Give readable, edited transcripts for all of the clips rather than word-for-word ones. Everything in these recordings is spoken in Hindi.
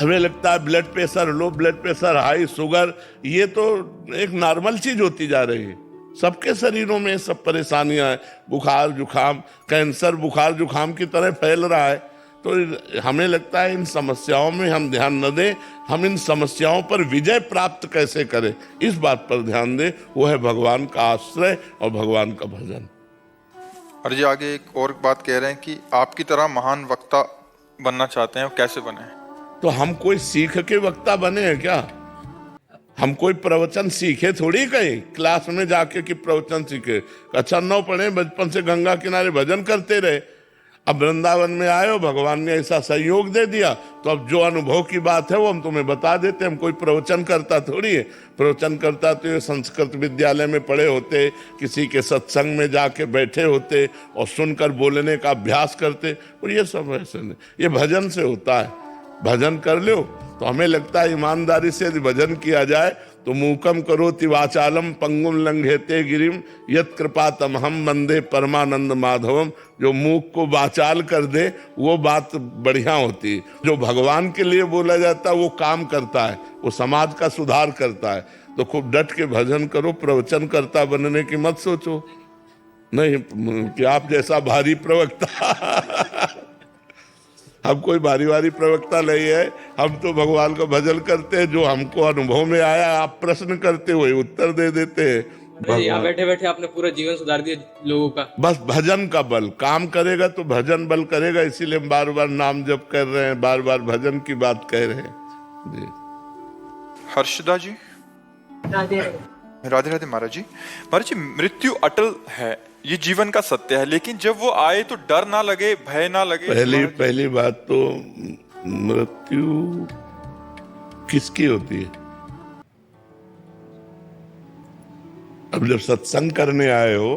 हमें लगता है blood pressure low, blood pressure high, sugar, ये तो एक नॉर्मल चीज होती जा रही है। सबके शरीरों में सब परेशानियां हैं, बुखार जुखाम, कैंसर बुखार जुखाम की तरह फैल रहा है। तो हमें लगता है इन समस्याओं में हम ध्यान न दें, हम इन समस्याओं पर विजय प्राप्त कैसे करें, इस बात पर ध्यान दें। वो है भगवान का आश्रय और भगवान का भजन। और जी आगे एक और बात कह रहे हैं कि आपकी तरह महान वक्ता बनना चाहते हैं, कैसे बने? तो हम कोई सीख के वक्ता बने हैं क्या? हम कोई प्रवचन सीखे थोड़ी, कहीं क्लास में जाके कि प्रवचन सीखे। अच्छा 9 पढ़े, बचपन से गंगा किनारे भजन करते रहे। अब वृंदावन में आए हो, भगवान ने ऐसा सहयोग दे दिया, तो अब जो अनुभव की बात है वो हम तुम्हें बता देते। हम कोई प्रवचन करता थोड़ी है। प्रवचन करता तो ये संस्कृत विद्यालय में पढ़े होते, किसी के सत्संग में जाके बैठे होते और सुनकर बोलने का अभ्यास करते। और ये सब ऐसे नहीं, ये भजन से होता है। भजन कर लो तो हमें लगता है ईमानदारी से यदि भजन किया जाए तो मूकम करोति वाचालम पंगुम लंघेते गिरिम यत् कृपा तमहम वंदे परमानंद माधवम। जो मूक को वाचाल कर दे वो बात बढ़िया होती है। जो भगवान के लिए बोला जाता है वो काम करता है, वो समाज का सुधार करता है। तो खूब डट के भजन करो, प्रवचन करता बनने की मत सोचो। नहीं कि आप जैसा भारी प्रवक्ता हम कोई भारी भारी प्रवक्ता नहीं है। हम तो भगवान का भजन करते हैं, जो हमको अनुभव में आया आप प्रश्न करते हुए उत्तर दे देते हैं। यहाँ बैठे बैठे आपने पूरा जीवन सुधार दिया लोगों का। बस भजन का बल, काम करेगा तो भजन बल करेगा। इसीलिए हम बार बार नाम जप कर रहे हैं, बार बार भजन की बात कह रहे हैं जी। हर्षदा जी, राधे राधे राधे। महाराज जी मृत्यु अटल है, ये जीवन का सत्य है, लेकिन जब वो आए तो डर ना लगे, भय ना लगे। पहली बात तो मृत्यु किसकी होती है? अब जब सत्संग करने आए हो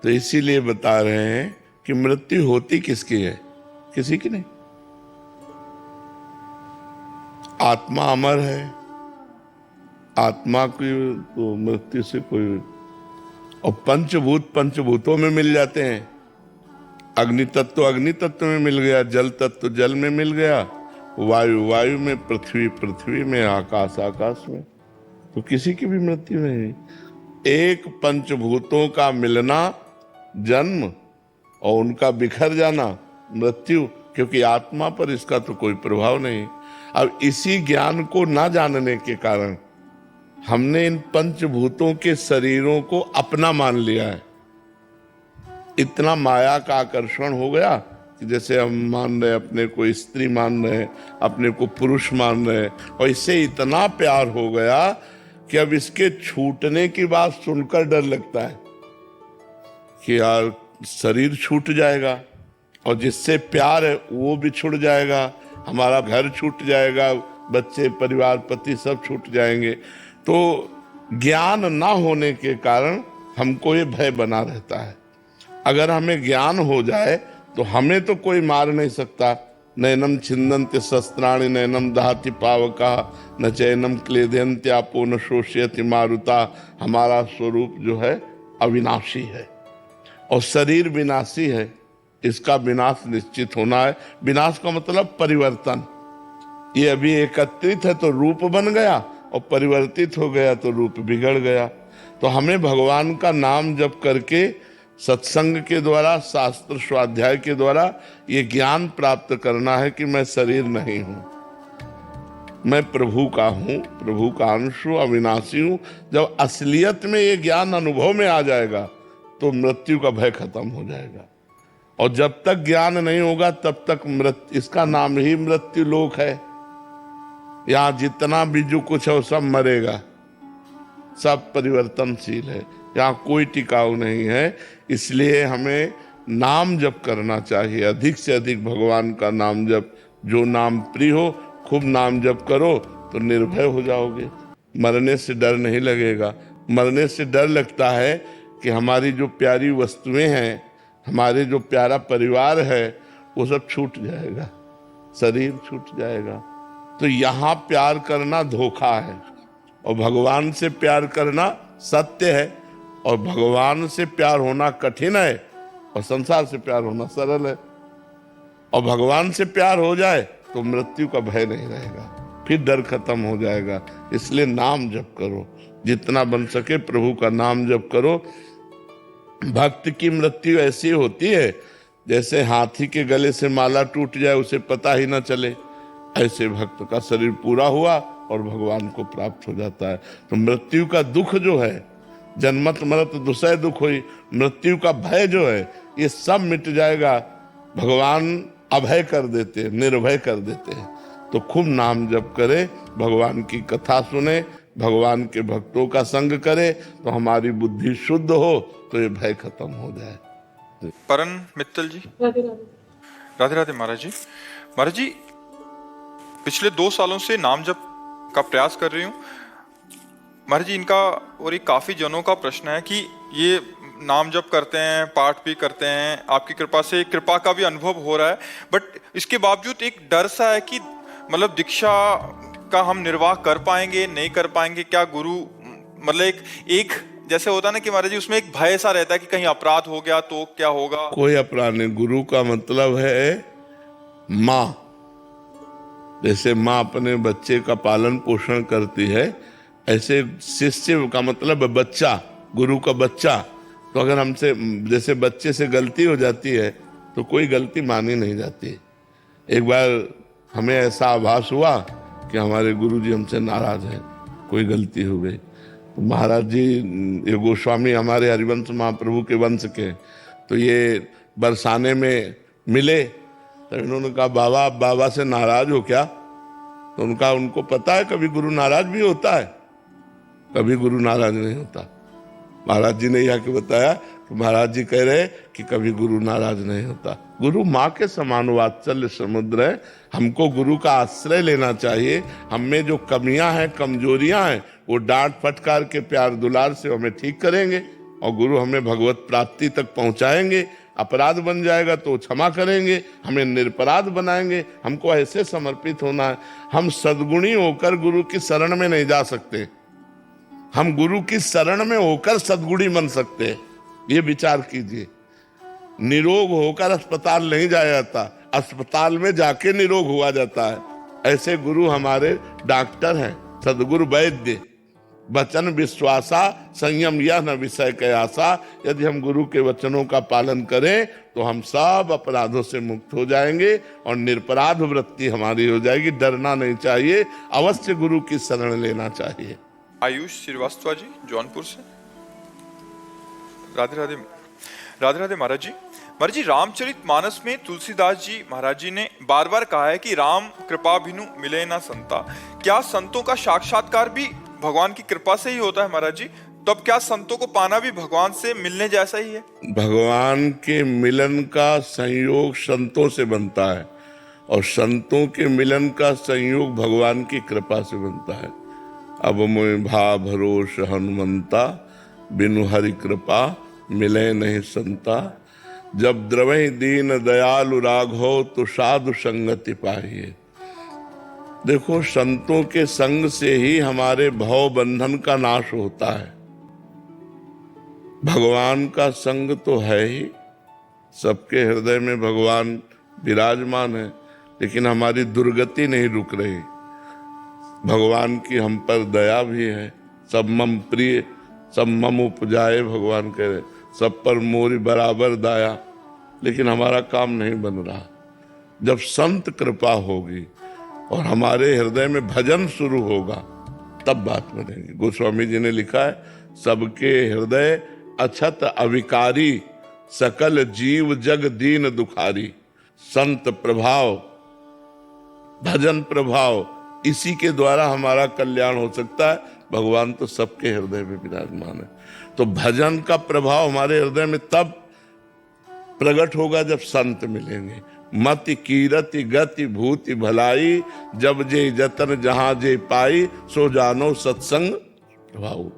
तो इसीलिए बता रहे हैं कि मृत्यु होती किसकी है? किसी की नहीं। आत्मा अमर है, आत्मा की तो मृत्यु से कोई। और पंचभूतों में मिल जाते हैं। अग्नि तत्व में मिल गया, जल तत्व जल में मिल गया, वायु में, पृथ्वी में, आकाश में। तो किसी की भी मृत्यु नहीं। एक पंचभूतों का मिलना जन्म और उनका बिखर जाना मृत्यु, क्योंकि आत्मा पर इसका तो कोई प्रभाव नहीं। अब इसी ज्ञान को ना जानने के कारण हमने इन पंचभूतों के शरीरों को अपना मान लिया है। इतना माया का आकर्षण हो गया कि जैसे हम मान रहे, अपने को स्त्री मान रहे, अपने को पुरुष मान रहे, और इससे इतना प्यार हो गया कि अब इसके छूटने की बात सुनकर डर लगता है कि यार शरीर छूट जाएगा, और जिससे प्यार है वो भी छूट जाएगा, हमारा घर छूट जाएगा, बच्चे परिवार पति सब छूट जाएंगे। तो ज्ञान ना होने के कारण हमको ये भय बना रहता है। अगर हमें ज्ञान हो जाए तो हमें तो कोई मार नहीं सकता। नैनम छिन्दन्ति शस्त्राणि नैनम दहति पावका न चैनम क्लेदयन्त्यापो न शोषयति मारुता। हमारा स्वरूप जो है अविनाशी है और शरीर विनाशी है, इसका विनाश निश्चित होना है। विनाश का मतलब परिवर्तन। ये अभी एकत्रित है तो रूप बन गया, और परिवर्तित हो गया तो रूप बिगड़ गया। तो हमें भगवान का नाम जप करके सत्संग के द्वारा, शास्त्र स्वाध्याय के द्वारा ये ज्ञान प्राप्त करना है कि मैं शरीर नहीं हूं, मैं प्रभु का हूं, प्रभु का अंश हूं, अविनाशी हूं। जब असलियत में ये ज्ञान अनुभव में आ जाएगा तो मृत्यु का भय खत्म हो जाएगा। और जब तक ज्ञान नहीं होगा तब तक मृत्यु, इसका नाम ही मृत्यु लोक है। यहाँ जितना भी जो कुछ है वो सब मरेगा, सब परिवर्तनशील है, यहाँ कोई टिकाऊ नहीं है। इसलिए हमें नाम जप करना चाहिए, अधिक से अधिक भगवान का नाम जप। जो नाम प्रिय हो खूब नाम जप करो तो निर्भय हो जाओगे, मरने से डर नहीं लगेगा। मरने से डर लगता है कि हमारी जो प्यारी वस्तुएं हैं, हमारे जो प्यारा परिवार है वो सब छूट जाएगा, शरीर छूट जाएगा। तो यहाँ प्यार करना धोखा है और भगवान से प्यार करना सत्य है। और भगवान से प्यार होना कठिन है और संसार से प्यार होना सरल है। और भगवान से प्यार हो जाए तो मृत्यु का भय नहीं रहेगा, फिर डर खत्म हो जाएगा। इसलिए नाम जप करो, जितना बन सके प्रभु का नाम जप करो। भक्त की मृत्यु ऐसी होती है जैसे हाथी के गले से माला टूट जाए, उसे पता ही ना चले। ऐसे भक्त का शरीर पूरा हुआ और भगवान को प्राप्त हो जाता है। तो मृत्यु का दुख जो है, जन्मत मरत दुसह दुख हुई, मृत्यु का भय जो है, ये सब मिट जाएगा। भगवान अभय कर देते हैं, निर्भय कर देते हैं। तो खूब नाम जप करे, भगवान की कथा सुने, भगवान के भक्तों का संग करे, तो हमारी बुद्धि शुद्ध हो, तो ये भय खत्म हो जाए। परन मित्तल जी, राधे राधे। राधे राधे महाराज जी। महाराज जी, पिछले 2 सालों से नाम जप का प्रयास कर रही हूँ महाराज जी। इनका और ये काफी जनों का प्रश्न है कि ये नाम जप करते हैं, पाठ भी करते हैं, आपकी कृपा से कृपा का भी अनुभव हो रहा है, बट इसके बावजूद एक डर सा है कि मतलब दीक्षा का हम निर्वाह कर पाएंगे नहीं कर पाएंगे, क्या गुरु मतलब एक जैसे होता है ना कि महाराज जी उसमें एक भय सा रहता है कि कहीं अपराध हो गया तो क्या होगा। कोई अपराध नहीं। गुरु का मतलब है माँ। जैसे माँ अपने बच्चे का पालन पोषण करती है, ऐसे शिष्य का मतलब है बच्चा, गुरु का बच्चा। तो अगर हमसे जैसे बच्चे से गलती हो जाती है तो कोई गलती मानी नहीं जाती। एक बार हमें ऐसा आभास हुआ कि हमारे गुरु जी हमसे नाराज हैं, कोई गलती हो गई। तो महाराज जी, ये गोस्वामी हमारे हरिवंश महाप्रभु के वंश के, तो ये बरसाने में मिले। तो इन्होंने कहा बाबा, आप बाबा से नाराज हो क्या? तो उनको पता है कभी गुरु नाराज भी होता है, कभी गुरु नाराज नहीं होता। महाराज जी ने यह के बताया कि महाराज जी कह रहे कि कभी गुरु नाराज नहीं होता। गुरु माँ के समान वात्सल्य समुद्र है। हमको गुरु का आश्रय लेना चाहिए। हम में जो कमियां हैं, कमजोरियां हैं, वो डांट फटकार के प्यार दुलार से हमें ठीक करेंगे और गुरु हमें भगवत प्राप्ति तक पहुंचाएंगे। अपराध बन जाएगा तो क्षमा करेंगे, हमें निरपराध बनाएंगे। हमको ऐसे समर्पित होना है। हम सद्गुणी होकर गुरु की शरण में नहीं जा सकते, हम गुरु की शरण में होकर सद्गुणी बन सकते हैं। ये विचार कीजिए। निरोग होकर अस्पताल नहीं जाया जाता, अस्पताल में जाके निरोग हुआ जाता है। ऐसे गुरु हमारे डॉक्टर हैं, सद्गुरु वैद्य। वचन विश्वासा संयम यह न विषय कयासा। यदि हम गुरु के वचनों का पालन करें तो हम सब अपराधों से मुक्त हो जाएंगे और निरपराध वृत्ति हमारी हो जाएगी। डरना नहीं चाहिए, अवश्य गुरु की शरण लेना चाहिए। आयुष श्रीवास्तव जी जौनपुर से। राधे राधे। राधे राधे महाराज जी। महाराज जी, रामचरितमानस में तुलसीदास जी महाराज जी ने बार बार कहा है कि राम कृपा बिनु मिले ना संता। क्या संतों का साक्षात्कार भी भगवान की कृपा से ही होता है महाराज जी? तो अब क्या संतों को पाना भी भगवान से मिलने जैसा ही है? भगवान के मिलन का संयोग संतों से बनता है और संतों के मिलन का संयोग भगवान की कृपा से बनता है। अब मोय भा भरोस हनुमंता, बिनु हरि कृपा मिले नहीं संता। जब द्रवहि दीन दयालु राघव, तो साधु संगति पाहिए। देखो, संतों के संग से ही हमारे भव बंधन का नाश होता है। भगवान का संग तो है ही, सबके हृदय में भगवान विराजमान है, लेकिन हमारी दुर्गति नहीं रुक रही। भगवान की हम पर दया भी है। सब मम प्रिय सब मम उपजाए, भगवान कह रहे, सब पर मोरी बराबर दाया। लेकिन हमारा काम नहीं बन रहा। जब संत कृपा होगी और हमारे हृदय में भजन शुरू होगा, तब बात बनेगी। गोस्वामी जी ने लिखा है, सबके हृदय अछत अविकारी, सकल जीव जग दीन दुखारी। संत प्रभाव, भजन प्रभाव, इसी के द्वारा हमारा कल्याण हो सकता है। भगवान तो सबके हृदय में विराजमान है। तो भजन का प्रभाव हमारे हृदय में तब प्रकट होगा जब संत मिलेंगे। मति कीरति गति भूति भलाई, जब जे जतन जहां जे पाई, सो जानो सत्संग प्रभाव।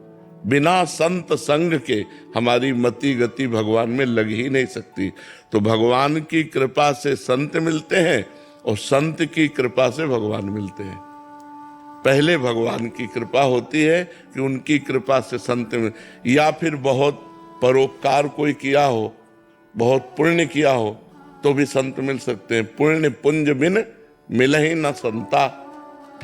बिना संत संग के हमारी मति गति भगवान में लग ही नहीं सकती। तो भगवान की कृपा से संत मिलते हैं और संत की कृपा से भगवान मिलते हैं। पहले भगवान की कृपा होती है कि उनकी कृपा से संत मिल, या फिर बहुत परोपकार कोई किया हो, बहुत पुण्य किया हो, तो भी संत मिल सकते हैं। पुण्य पुंज बिन मिलहि न संता।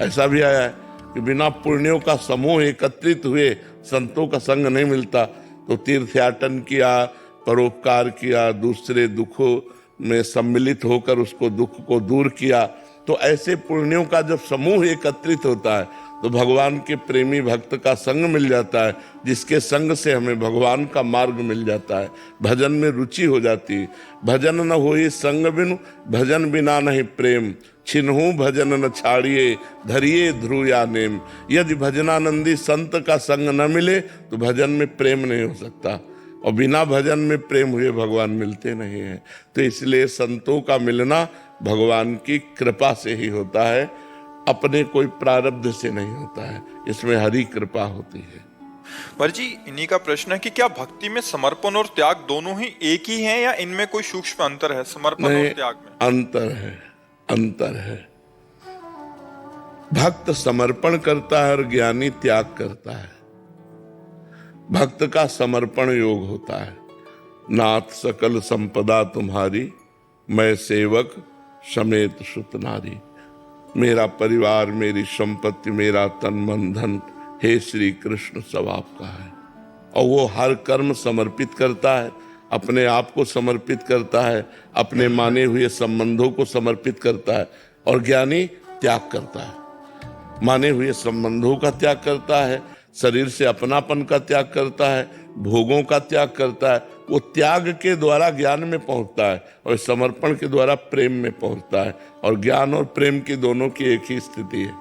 ऐसा भी आया है कि बिना पुण्यों का समूह एकत्रित हुए संतों का संग नहीं मिलता। तो तीर्थयाटन किया, परोपकार किया, दूसरे दुखों में सम्मिलित होकर उसको दुख को दूर किया, तो ऐसे पुण्यों का जब समूह एकत्रित होता है तो भगवान के प्रेमी भक्त का संग मिल जाता है, जिसके संग से हमें भगवान का मार्ग मिल जाता है, भजन में रुचि हो जाती है। भजन न होई संग बिनु, भजन बिना नहीं प्रेम, छिन्हु भजन न छाड़िए, धरिए ध्रुव या नेम। यदि भजनानंदी संत का संग न मिले तो भजन में प्रेम नहीं हो सकता, और बिना भजन में प्रेम हुए भगवान मिलते नहीं हैं। तो इसलिए संतों का मिलना भगवान की कृपा से ही होता है, अपने कोई प्रारब्ध से नहीं होता है, इसमें हरि कृपा होती है। महाराज जी, इन्हीं का प्रश्न है कि क्या भक्ति में समर्पण और त्याग दोनों ही एक ही हैं या इनमें कोई सूक्ष्म अंतर है समर्पण और त्याग में? अंतर है, अंतर है। भक्त समर्पण करता है और ज्ञानी त्याग करता है। भक्त का समर्पण योग होता है, नाथ सकल संपदा तुम्हारी, मैं सेवक समेत सुत नारी। मेरा परिवार, मेरी संपत्ति, मेरा तन मन धन, हे श्री कृष्ण सब आपका है। और वो हर कर्म समर्पित करता है, अपने आप को समर्पित करता है, अपने माने हुए संबंधों को समर्पित करता है। और ज्ञानी त्याग करता है, माने हुए संबंधों का त्याग करता है, शरीर से अपनापन का त्याग करता है, भोगों का त्याग करता है। वो त्याग के द्वारा ज्ञान में पहुंचता है और समर्पण के द्वारा प्रेम में पहुंचता है। और ज्ञान और प्रेम की दोनों की एक ही स्थिति है,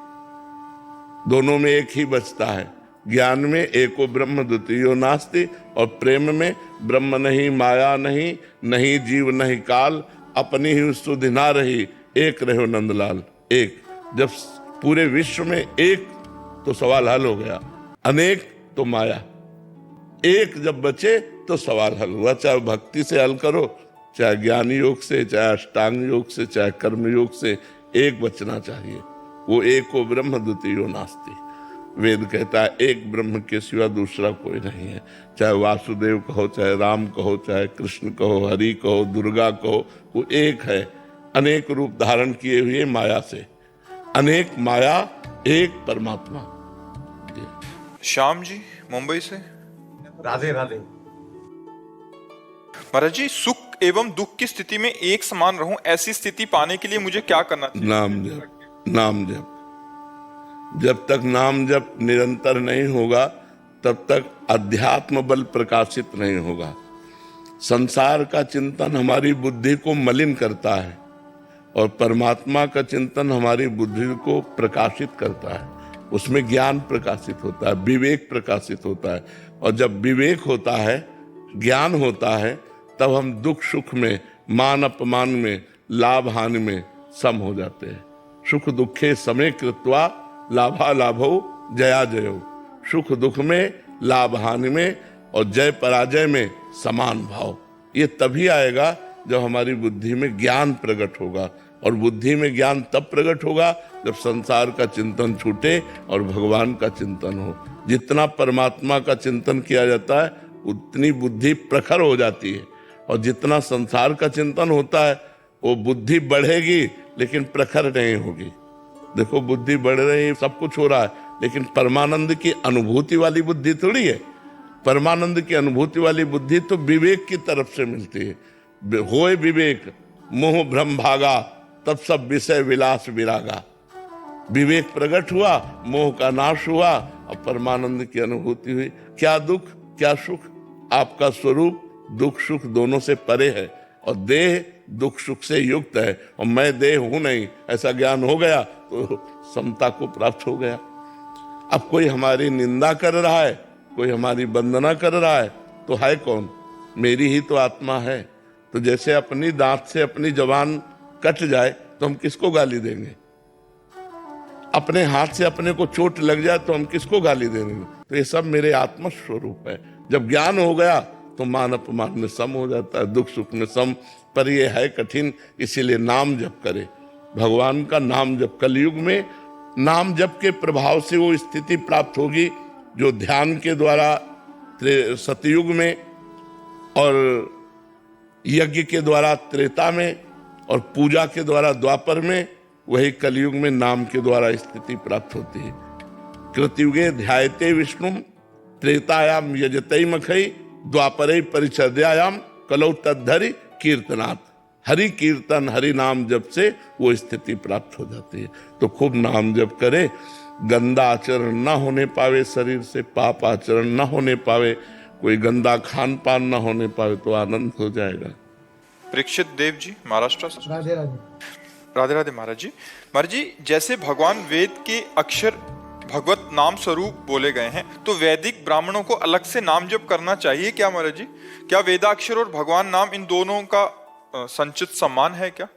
दोनों में एक ही बचता है। ज्ञान में एको ब्रह्म द्वितीयो नास्ति, और प्रेम में ब्रह्म नहीं, माया नहीं, नहीं जीव नहीं काल, अपनी ही सुधि ना रही, एक रहो नंदलाल। एक जब पूरे विश्व में एक, तो सवाल हल हो गया। अनेक तो माया, एक जब बचे तो सवाल हल हुआ। चाहे भक्ति से हल करो, चाहे ज्ञान योग से, चाहे अष्टांग योग से, चाहे कर्म योग से, एक बचना चाहिए। वो एको ब्रह्म द्वितीयो नास्ति। वेद कहता है एक ब्रह्म के सिवा दूसरा कोई नहीं है। चाहे वासुदेव कहो, चाहे राम कहो, चाहे कृष्ण कहो, हरि कहो, दुर्गा कहो, वो एक है। अनेक रूप धारण किए हुए माया से, अनेक माया एक परमात्मा। श्याम जी मुंबई से। राधे राधे। महाराज जी, सुख एवं दुख की स्थिति में एक समान रहूं, ऐसी स्थिति पाने के लिए मुझे क्या करना चाहिए? नाम जप, नाम जप। जब तक नाम जप निरंतर नहीं होगा तब तक अध्यात्म बल प्रकाशित नहीं होगा। संसार का चिंतन हमारी बुद्धि को मलिन करता है और परमात्मा का चिंतन हमारी बुद्धि को प्रकाशित करता है। उसमें ज्ञान प्रकाशित होता है, विवेक प्रकाशित होता है। और जब विवेक होता है, ज्ञान होता है, तब हम दुख सुख में, मान अपमान में, लाभ हानि में सम हो जाते हैं। सुख दुखे समे कृत्वा लाभा लाभो जया जयो। सुख दुख में, लाभ हानि में और जय पराजय में समान भाव। ये तभी आएगा जब हमारी बुद्धि में ज्ञान प्रकट होगा। और बुद्धि में ज्ञान तब प्रकट होगा जब संसार का चिंतन छूटे और भगवान का चिंतन हो। जितना परमात्मा का चिंतन किया जाता है उतनी बुद्धि प्रखर हो जाती है, और जितना संसार का चिंतन होता है वो बुद्धि बढ़ेगी लेकिन प्रखर नहीं होगी। देखो, बुद्धि बढ़ रही है, सब कुछ हो रहा है, लेकिन परमानंद की अनुभूति वाली बुद्धि थोड़ी है। परमानंद की अनुभूति वाली बुद्धि तो विवेक की तरफ से मिलती है। होए विवेक मोह भ्रम भागा, तब सब विषय विलास विरागा। विवेक प्रकट हुआ, मोह का नाश हुआ और परमानंद की अनुभूति हुई। क्या दुख क्या सुख, आपका स्वरूप दुख सुख दोनों से परे है और देह दुख सुख से युक्त है, और मैं देह हूं नहीं, ऐसा ज्ञान हो गया तो समता को प्राप्त हो गया। अब कोई हमारी निंदा कर रहा है, कोई हमारी वंदना कर रहा है, तो है कौन? मेरी ही तो आत्मा है। तो जैसे अपनी दांत से अपनी जबान कट जाए तो हम किसको गाली देंगे? अपने हाथ से अपने को चोट लग जाए तो हम किसको गाली देंगे? तो ये सब मेरे आत्म स्वरूप है। जब ज्ञान हो गया तो मान अपमान में सम हो जाता है, दुख सुख में सम। पर ये है कठिन, इसीलिए नाम जप करे, भगवान का नाम जप। कलयुग में नाम जप के प्रभाव से वो स्थिति प्राप्त होगी जो ध्यान के द्वारा सतयुग में और यज्ञ के द्वारा त्रेता में और पूजा के द्वारा द्वापर में वही कलयुग में नाम के द्वारा स्थिति प्राप्त होती है। कृतयुगे ध्यायते विष्णु, त्रेतायाम यजते मखई, द्वापरे परिचर्यायाम, कलौ तद्धरि कीर्तनात्। हरि कीर्तन हरि नाम जप से वो स्थिति प्राप्त हो जाती है। तो खूब नाम जप करे, गंदा आचरण न होने पावे, शरीर से पाप आचरण न होने पावे, कोई गंदा खान पान न होने पावे, तो आनंद हो जाएगा। परीक्षित देव जी महाराष्ट्र से। राधे राधे। राधे राधे महाराज जी। महाराज जी, जैसे भगवान वेद के अक्षर भगवत नाम स्वरूप बोले गए हैं, तो वैदिक ब्राह्मणों को अलग से नाम जप करना चाहिए क्या महाराज जी? क्या वेदाक्षर और भगवान नाम इन दोनों का संचित सम्मान है क्या?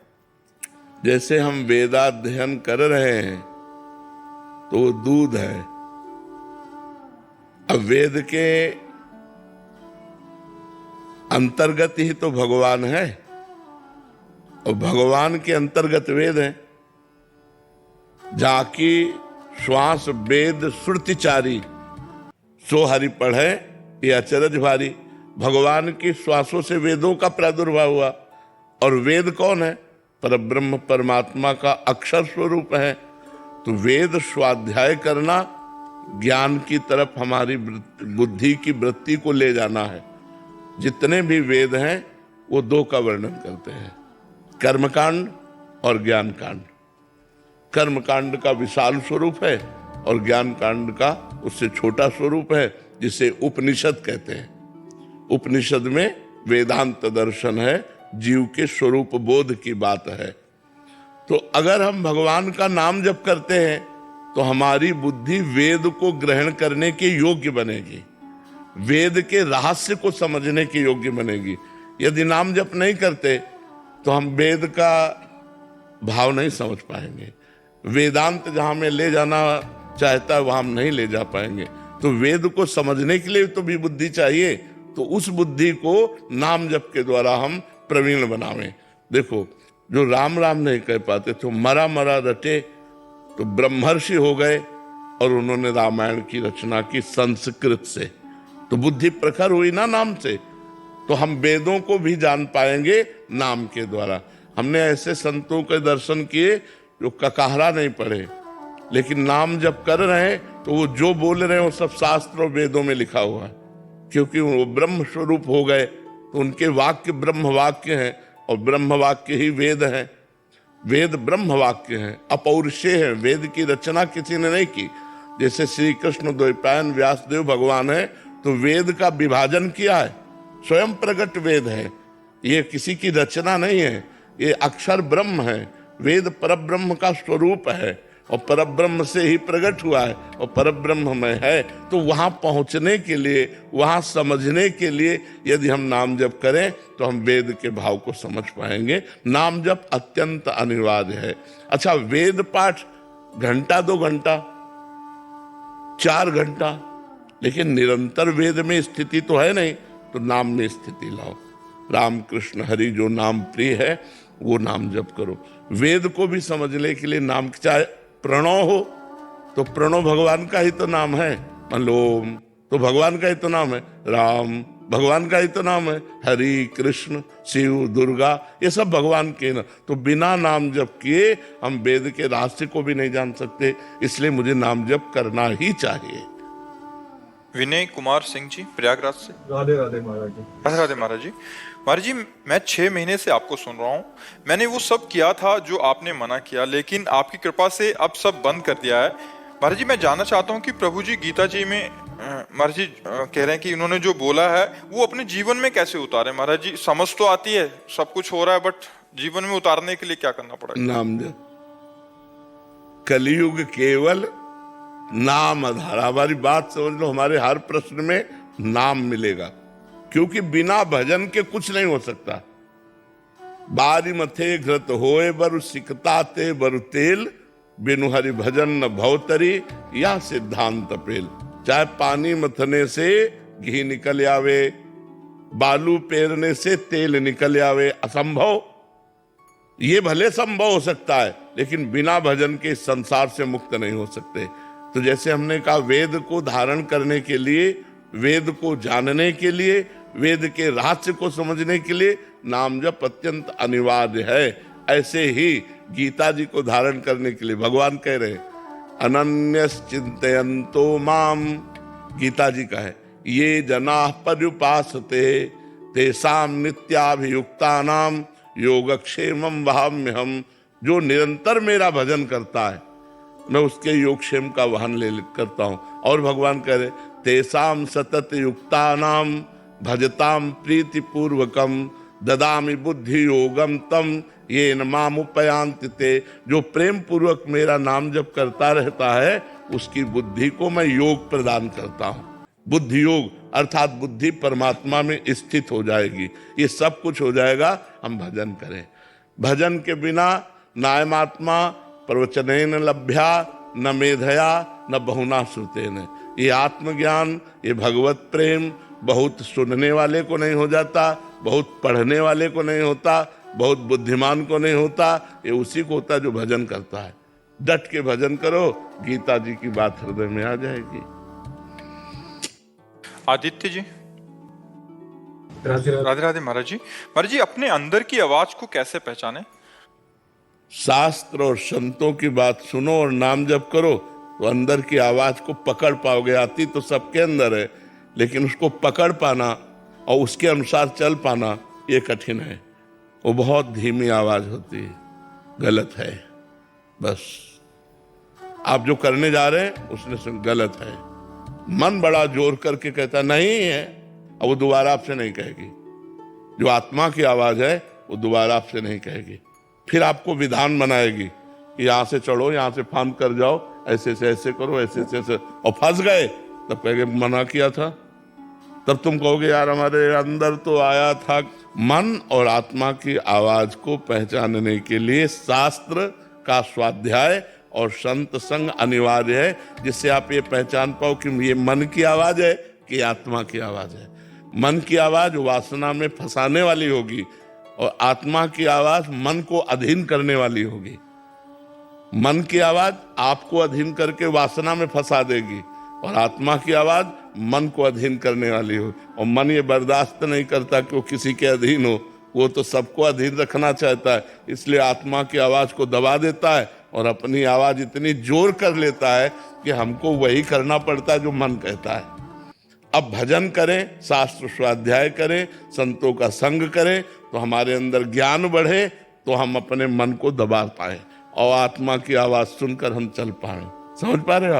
जैसे हम वेदाध्ययन कर रहे हैं तो वो दूध है। अब वेद के अंतर्गत ही तो भगवान है, और भगवान के अंतर्गत वेद है। जाकी श्वास वेद श्रुतिचारी, सो हरि पढ़े ये अचरज भारी। भगवान की श्वासों से वेदों का प्रादुर्भाव हुआ, और वेद कौन है? परब्रह्म परमात्मा का अक्षर स्वरूप है। तो वेद स्वाध्याय करना ज्ञान की तरफ हमारी बुद्धि की वृत्ति को ले जाना है। जितने भी वेद हैं वो दो का वर्णन करते हैं, कर्मकांड और ज्ञान कांड। कर्मकांड का विशाल स्वरूप है और ज्ञान कांड का उससे छोटा स्वरूप है, जिसे उपनिषद कहते हैं। उपनिषद में वेदांत दर्शन है, जीव के स्वरूप बोध की बात है। तो अगर हम भगवान का नाम जप करते हैं तो हमारी बुद्धि वेद को ग्रहण करने के योग्य बनेगी, वेद के रहस्य को समझने के योग्य बनेगी। यदि नाम जप नहीं करते तो हम वेद का भाव नहीं समझ पाएंगे। वेदांत जहां में ले जाना चाहता है वहां हम नहीं ले जा पाएंगे। तो वेद को समझने के लिए तो भी बुद्धि चाहिए, तो उस बुद्धि को नाम जप के द्वारा हम प्रवीण बनावें। देखो, जो राम राम नहीं कह पाते तो मरा मरा रटे, तो ब्रह्मर्षि हो गए और उन्होंने रामायण की रचना की संस्कृत से, तो बुद्धि प्रखर हुई ना नाम से। तो हम वेदों को भी जान पाएंगे नाम के द्वारा। हमने ऐसे संतों के दर्शन किए जो ककाहरा नहीं पढ़े, लेकिन नाम जब कर रहे हैं तो वो जो बोल रहे हैं वो सब शास्त्र और वेदों में लिखा हुआ है, क्योंकि वो ब्रह्म स्वरूप हो गए। तो उनके वाक्य ब्रह्म वाक्य हैं, और ब्रह्म वाक्य ही वेद हैं। वेद ब्रह्म वाक्य हैं, अपौरुषेय हैं। वेद की रचना किसी ने नहीं की। जैसे श्री कृष्ण द्वैपायन व्यासदेव भगवान है, तो वेद का विभाजन किया है, स्वयं प्रकट वेद है। ये किसी की रचना नहीं है, ये अक्षर ब्रह्म है। वेद परब्रह्म का स्वरूप है, और परब्रह्म से ही प्रकट हुआ है, और परब्रह्म में है। तो वहां पहुंचने के लिए, वहां समझने के लिए यदि हम नाम जप करें तो हम वेद के भाव को समझ पाएंगे। नाम जप अत्यंत अनिवार्य है। अच्छा, वेद पाठ घंटा 2 घंटा 4 घंटा, लेकिन निरंतर वेद में स्थिति तो है नहीं, तो नाम में स्थिति लाओ। राम कृष्ण हरि जो नाम प्रिय है वो नाम जप करो। वेद को भी समझने के लिए नाम, चाहे प्रणव हो तो प्रणव भगवान का ही तो नाम है। मान लो ओम तो भगवान का ही तो नाम है, राम भगवान का ही तो नाम है, हरि कृष्ण शिव दुर्गा ये सब भगवान के ना। तो बिना नाम जप किए हम वेद के रहस्य को भी नहीं जान सकते, इसलिए मुझे नाम जप करना ही चाहिए। विनय कुमार सिंह जी प्रयागराज से। राधे राधे महाराज जी। राधे राधे महाराज जी। महाराज जी, मैं 6 महीने से आपको सुन रहा हूँ। मैंने वो सब किया था जो आपने मना किया, लेकिन आपकी कृपा से अब सब बंद कर दिया है। महाराज जी, मैं जानना चाहता हूँ कि प्रभु जी गीता जी में महाराज जी कह रहे हैं कि उन्होंने जो बोला है वो अपने जीवन में कैसे उतारे। महाराज जी, समझ तो आती है, सब कुछ हो रहा है, बट जीवन में उतारने के लिए क्या करना पड़ेगा? नाम जप। कलयुग केवल नाम आधार। हमारी बात समझ लो, हमारे हर प्रश्न में नाम मिलेगा, क्योंकि बिना भजन के कुछ नहीं हो सकता। बारी मथे घृत होए बरु सिकता ते बरु तेल, बिनु हरि भजन न भवतरी या सिद्धांत पेल। चाहे पानी मथने से घी निकल आवे, बालू पेरने से तेल निकल आवे, असंभव। ये भले संभव हो सकता है, लेकिन बिना भजन के इस संसार से मुक्त नहीं हो सकते। तो जैसे हमने कहा, वेद को धारण करने के लिए, वेद को जानने के लिए, वेद के रहस्य को समझने के लिए नाम जप अत्यंत अनिवार्य है। ऐसे ही गीता जी को धारण करने के लिए भगवान कह रहे अनन्यस चिंतयन्तो माम, गीता जी का है, ये जनाः पर्युपासते तेषां नित्याभियुक्तानां योगक्षेमं वहाम्यहम्। जो निरंतर मेरा भजन करता है मैं उसके योगक्षेम का वहन ले करता हूं। और भगवान कह रहे तेषां सतत युक्तानां भजताम प्रीति पूर्वकम ददामि बुद्धि योगम तम ये न मामुपयांति ते। जो प्रेम पूर्वक मेरा नाम जप करता रहता है उसकी बुद्धि को मैं योग प्रदान करता हूं। बुद्धि योग अर्थात बुद्धि परमात्मा में स्थित हो जाएगी। ये सब कुछ हो जाएगा हम भजन करें। भजन के बिना नायमात्मा प्रवचनेन लभ्या न मेधया न बहुना श्रुतेन। ये आत्मज्ञान, ये भगवत प्रेम बहुत सुनने वाले को नहीं हो जाता, बहुत पढ़ने वाले को नहीं होता, बहुत बुद्धिमान को नहीं होता, ये उसी को होता जो भजन करता है। डट के भजन करो, गीता जी की बात हृदय में आ जाएगी। आदित्य जी, राधे राधे महाराज जी। महाराज जी, अपने अंदर की आवाज को कैसे पहचाने? शास्त्र और संतों की बात सुनो और नाम जप करो तो अंदर की आवाज को पकड़ पाओगे। आती तो सबके अंदर है, लेकिन उसको पकड़ पाना और उसके अनुसार चल पाना ये कठिन है। वो बहुत धीमी आवाज होती है, गलत है। बस आप जो करने जा रहे हैं उसने सुन गलत है। मन बड़ा जोर करके कहता नहीं है, और वो दोबारा आपसे नहीं कहेगी। जो आत्मा की आवाज है वो दोबारा आपसे नहीं कहेगी। फिर आपको विधान बनाएगी कि यहां से चढ़ो, यहां से फांद कर जाओ, ऐसे से ऐसे करो, ऐसे से ऐसे, और फंस गए तब कहेंगे मना किया था। तब तुम कहोगे यार हमारे अंदर तो आया था। मन और आत्मा की आवाज को पहचानने के लिए शास्त्र का स्वाध्याय और संत संग अनिवार्य है, जिससे आप ये पहचान पाओ कि ये मन की आवाज है कि आत्मा की आवाज है। मन की आवाज वासना में फंसाने वाली होगी और आत्मा की आवाज मन को अधीन करने वाली होगी। मन की आवाज आपको अधीन करके वासना में फंसा देगी और आत्मा की आवाज मन को अधीन करने वाली हो। और मन ये बर्दाश्त नहीं करता कि वो किसी के अधीन हो, वो तो सबको अधीन रखना चाहता है। इसलिए आत्मा की आवाज को दबा देता है और अपनी आवाज इतनी जोर कर लेता है कि हमको वही करना पड़ता है जो मन कहता है। अब भजन करें, शास्त्र स्वाध्याय करें, संतों का संग करें तो हमारे अंदर ज्ञान बढ़े, तो हम अपने मन को दबा पाए और आत्मा की आवाज सुनकर हम चल पाए। समझ पा रहे हो?